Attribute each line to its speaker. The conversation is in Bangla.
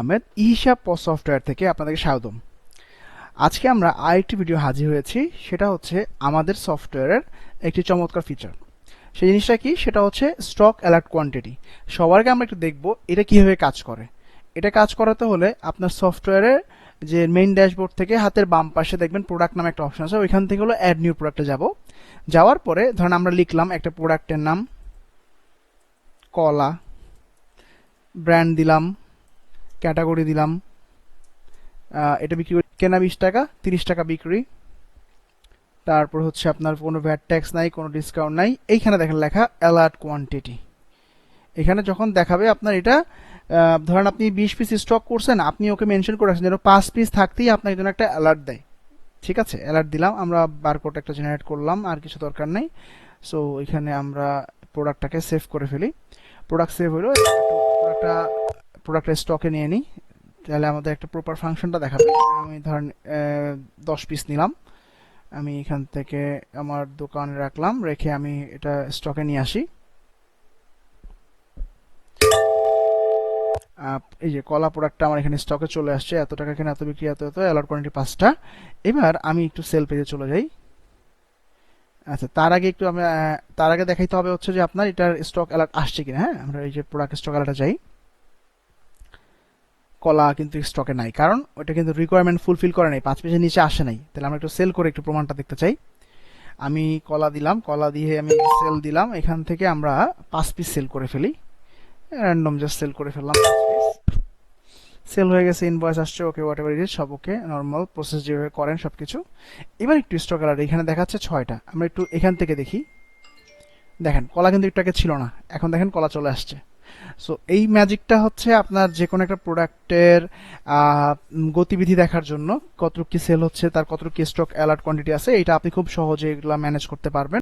Speaker 1: আহমেদ হিসাব সফটওয়্যার থেকে আপনাদেরকে স্বাগতম। আজকে আমরা আরেকটি ভিডিও হাজির হয়েছি, সেটা হচ্ছে আমাদের সফটওয়্যারের একটি চমৎকার ফিচার। সেই জিনিসটা কি, সেটা হচ্ছে স্টক অ্যালার্ট কোয়ান্টিটি। সবার আগে আমরা একটু দেখব এটা কিভাবে কাজ করে। এটা কাজ করাতে হলে আপনার সফটওয়্যারের যে মেইন ড্যাশবোর্ড থেকে হাতের বাম পাশে দেখবেন প্রোডাক্ট নামে একটা অপশন আছে, ওইখান থেকে হলো অ্যাড নিউ প্রোডাক্টে যাব। যাওয়ার পরে ধরেন আমরা লিখলাম একটা প্রোডাক্টের নাম কলা, ব্র্যান্ড দিলাম, ক্যাটাগরি দিলাম, এটা বিক্রি কেনা 20 টাকা, 30 টাকা বিক্রি। তারপর হচ্ছে আপনার কোনো ভ্যাট ট্যাক্স নাই, কোনো ডিসকাউন্ট নাই। এইখানে দেখেন লেখা অ্যালার্ট কোয়ান্টিটি। এখানে যখন দেখাবে আপনার এটা, ধরেন আপনি 20 পিস স্টক করছেন, আপনি ওকে মেনশন করে রাখছেন যেন 5 পিস থাকতেই আপনার জন্য একটা অ্যালার্ট দেয়। ঠিক আছে, অ্যালার্ট দিলাম, আমরা বারকোড একটা জেনারেট করলাম, আর কিছু দরকার নেই। সো এখানে আমরা প্রোডাক্টটাকে সেভ করে ফেলি। প্রোডাক্ট সেভ হলো, প্রোডাক্টটা প্রোডাক্টের স্টকে নিয়ে নিই, তাহলে আমাদের একটা প্রপার ফাংশনটা দেখাবে। আমি ধরেন 10 পিস নিলাম, আমি এখান থেকে আমার দোকানে রাখলাম, রেখে আমি এটা স্টকে নিয়ে আসি। এই যে কলা প্রোডাক্টটা আমার এখানে স্টকে চলে আসছে, এত টাকা এখানে এত বিক্রি, এত এত অ্যালার্ট কোয়ান্টিটি 5টা। এবার আমি একটু সেল পেজে চলে যাই। আচ্ছা, তার আগে দেখাইতে হবে হচ্ছে যে আপনার এটার স্টক অ্যালার্ট আসছে কিনা। হ্যাঁ, আমরা এই যে প্রোডাক্ট স্টক অ্যালার্টে যাই, কলা কিন্তু স্টকে নাই, কারণ ওটা কিন্তু রিকোয়ারমেন্ট ফুলফিল করে নাই, 5 পেজের নিচে আসে নাই। তাহলে আমরা একটু সেল করে একটু প্রমাণটা দেখতে চাই। আমি কলা দিলাম, কলা দিয়ে আমি সেল দিলাম, এখান থেকে আমরা 5 পিস সেল করে ফেলি, র্যান্ডম জাস্ট সেল করে ফেললাম 5 পিস। সেল হয়ে গেছে, ইনভয়েস আসছে, okay what ever it is, সব ওকে, নর্মাল প্রসেস যেভাবে করেন সবকিছু। এবার একটু স্টক অ্যালার্ট এখানে দেখাচ্ছে 6টা, আমরা একটু এখান থেকে দেখি। দেখেন কলা কিন্তু একটু আগে ছিল না, এখন দেখেন কলা চলে আসছে। সো এই ম্যাজিকটা হচ্ছে আপনার যে কোনো একটা প্রোডাক্টের গতিবিধি দেখার জন্য, কতটুকু কি সেল হচ্ছে, তার কতটুকু কি স্টক অ্যালার্ট কোয়ান্টিটি আছে, এটা আপনি খুব সহজে এগুলা ম্যানেজ করতে পারবেন।